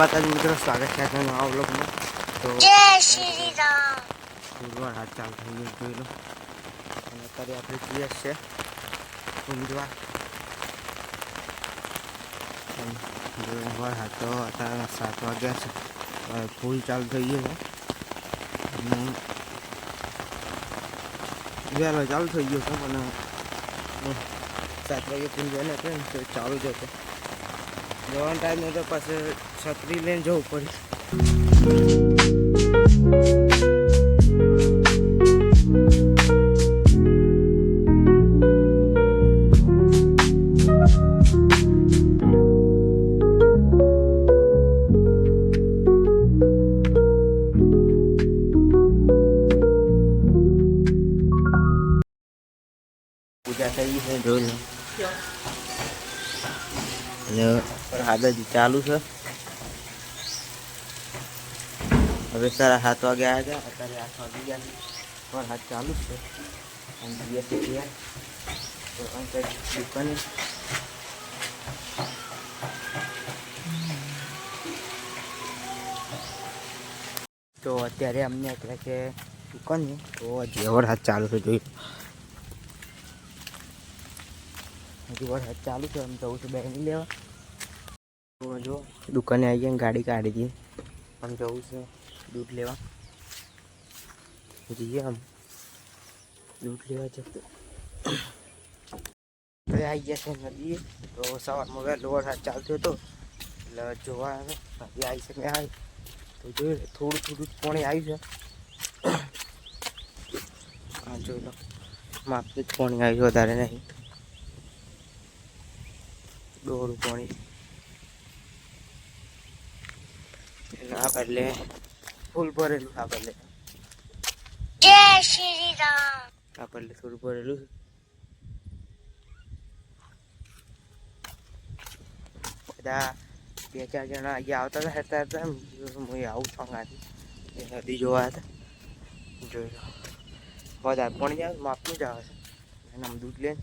માતાજી મિત્રો, સ્વાગત છે આજના નવા વ્લોગમાં. તો જય શ્રી રામ. ગુરુવાર હાથ ચાલુ થઈ ગયો જોઈ લો. અને અત્યારે આપણે જઈએ છે ઊંઝવા. ગુરુવાર હાથ તો અત્યારે 7 વાગ્યા છે, ફૂલ ચાલુ થઈ ગયો છે. અને વહેલો ચાલુ થઈ ગયો છે, પણ 7 વાગે ફૂલ વહેલો છે ને તો ચાલુ જ હતો. જવાનો ટાઈમ તો પાછું છત્રી લઈને જવું પડે. પૂજા થઈ છે જોઈ લો. આદત ચાલુ છે. હવે સારા 7 વાગે આવ્યા હતા, અત્યારે 8 વાગી ગયા પણ હાથ ચાલુ જ છે. અને દિવસ દુકાને તો અત્યારે અમને એટલે કે દુકાને તો જેવડ હાથ ચાલુ છે જોઈ. હજી વાર હાથ ચાલુ છે. આમ જવું છે બેની લેવા. જો દુકાને આવી ગયા, ગાડી કાઢી હતી. આમ જવું છે દૂધ લેવા. જઈએ આમ દૂધ લેવા જતો આવી ગયા છે નદીએ. તો સવારમાં વહેલો વરસાદ ચાલતો હતો એટલે જોવા આવે નદી આવી છે. મેં આવી તો જોઈ થોડું થોડું પાણી આવ્યું છે. હા જોઈ લો, માપનું જ પાણી આવ્યું, વધારે નહીં. દોડું પાણી આ બદલે ફૂલ ભરેલું. આ બદલે જય શ્રી રામ. આ બદલે થોડું ભરેલું. બધા 2-4 જણા અહીંયા આવતા હતા હેરતા હતા. હું આવું ફંગાથી એ નદી જોવા હતા. જોઈ લો વધારે પાણી જાય માપનું જ આવે છે. એને આમ દૂધ લઈને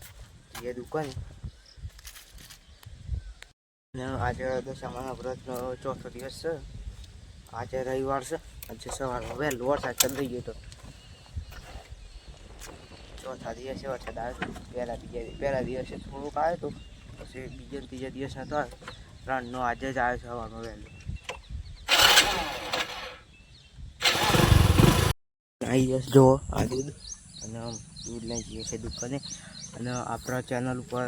એ દુકાને. આજે દશામાના વ્રતનો 4થો દિવસ છે. આજે રવિવાર છે. આજે સવારમાં વહેલો વરસાદ ચાલુ થઈ ગયો હતો. 4થા દિવસે વરસાદ આવ્યો. પહેલા દિવસે થોડુંક આવ્યો હતું, પછી બીજા ત્રીજા દિવસ નતો આવ્યો. 3નો આજે જ આવ્યો સવારમાં વહેલો. આવી જશે જુઓ આ દૂધ. અને દૂધ લઈ જઈએ છીએ દુકાને. અને આપણા ચેનલ ઉપર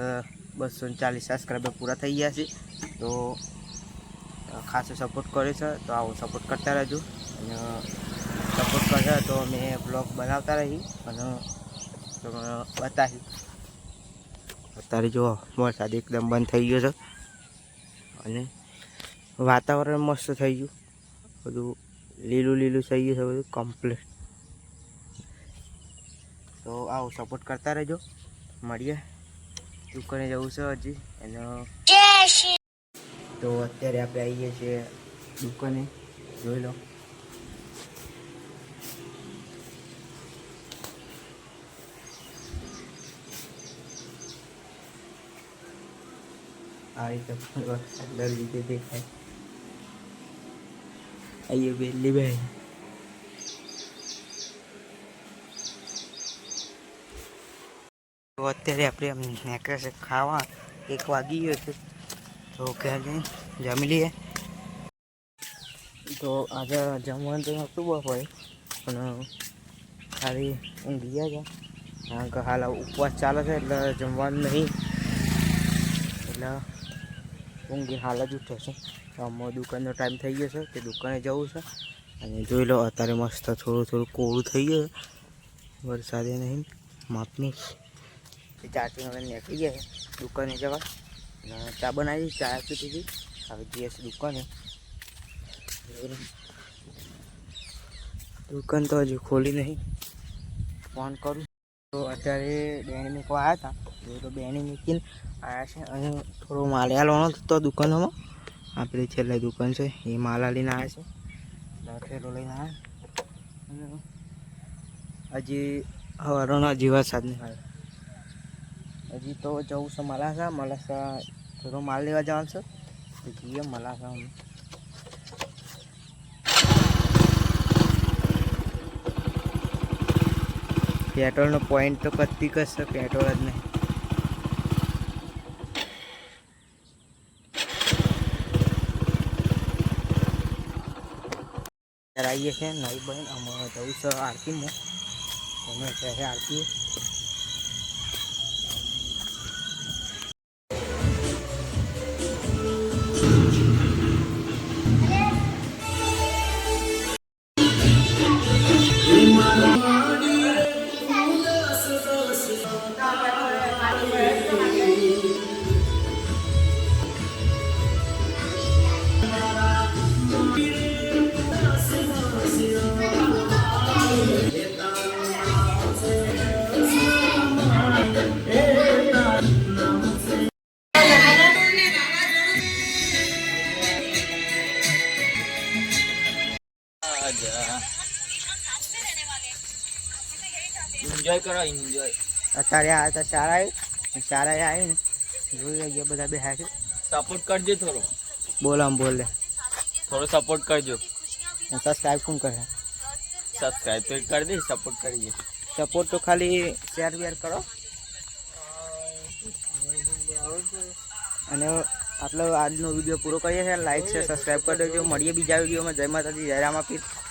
240 સબસ્ક્રાઈબર પૂરા થઈ ગયા છે. તો ખાસો સપોર્ટ કરે છે, તો આવો સપોર્ટ કરતા રહેજો. અને સપોર્ટ કરશે તો અમે બ્લોગ બનાવતા રહી અને તમને બતાવી. અત્યારે જો વરસાદ એકદમ બંધ થઈ ગયો છે અને વાતાવરણ મસ્ત થઈ ગયું. બધું લીલું લીલું થઈ ગયું છે, બધું કમ્પ્લીટ. તો આવો સપોર્ટ કરતા રહેજો. મળીએ દુકાને જવું છે હજી. એનો તો અત્યારે આપણે આવીએ છીએ દુકાને. જોઈ લો આ રીતે અંદર રીતે દેખાય. આવીએ બેલી બેન. તો અત્યારે આપણે એમ નીકળે છે ખાવા. 1 વાગી ગયો છે. તો ક્યાં જઈને જમી લઈએ. તો આજે જમવાનું તો નહોતું બપોરે, પણ ખાલી ઊંઘી ગયા હતા. કારણ કે હાલ ઉપવાસ ચાલે છે એટલે જમવાનું નહીં. એટલે ઊંઘી હાલ જ ઉઠે છે. આમાં દુકાનનો ટાઈમ થઈ ગયો છે, તે દુકાને જવું છે. અને જોઈ લો અત્યારે મસ્ત થોડું થોડું કોળું થઈ ગયું. વરસાદે નહીં માપનું. 4થી હવે નીકળી ગયા છે દુકાને જવા. ચા બનાવી, ચા પીધી હતી. હવે જઈએ છીએ દુકાને. દુકાન તો હજુ ખોલી નહીં. ફોન કરું તો અત્યારે બેણી મૂકવા આવ્યા હતા. તો બેણી મૂકીને આવ્યા છે. અને થોડો માલ આલવાનો હતો દુકાનોમાં. આપણી છેલ્લે દુકાન છે એ માલ લઈને આવ્યા છે. ઠેલો લઈને આવ્યા. હજી હવારોનો હજી વરસાદ નહીં આવ્યો. હજી તો જવું છે મલાસા. થોડો માલ લેવા જવાનું છે. તો જઈએ મલાસા. પેટ્રોલનો પોઈન્ટ તો કત્તી કરશે, પેટ્રોલ જ નહીં. આવીએ છીએ નહીં બહેન, અમે જવું છે આરતીમાં. અમે ત્યારે આરતી એન્જોય કરો, એન્જોય. અત્યારે આ તો શાળાએ આવીને જોઈ રહ્યા બધા બેઠા છે. સપોર્ટ કરજો થોડો, બોલ આમ બોલે થોડો સપોર્ટ કરજો. સબસ્ક્રાઈબ કોણ કરે? સબસ્ક્રાઇબ તો કરી દે, સપોર્ટ કરીએ. સપોર્ટ તો ખાલી શેર વેર કરો. અને આટલો આજનો વિડીયો પૂરો કરીએ છીએ. લાઈક છે, સબસ્ક્રાઈબ કરી દેજો. મળીએ બીજા વિડીયોમાં. જય માતાજી, જય રામાપીર.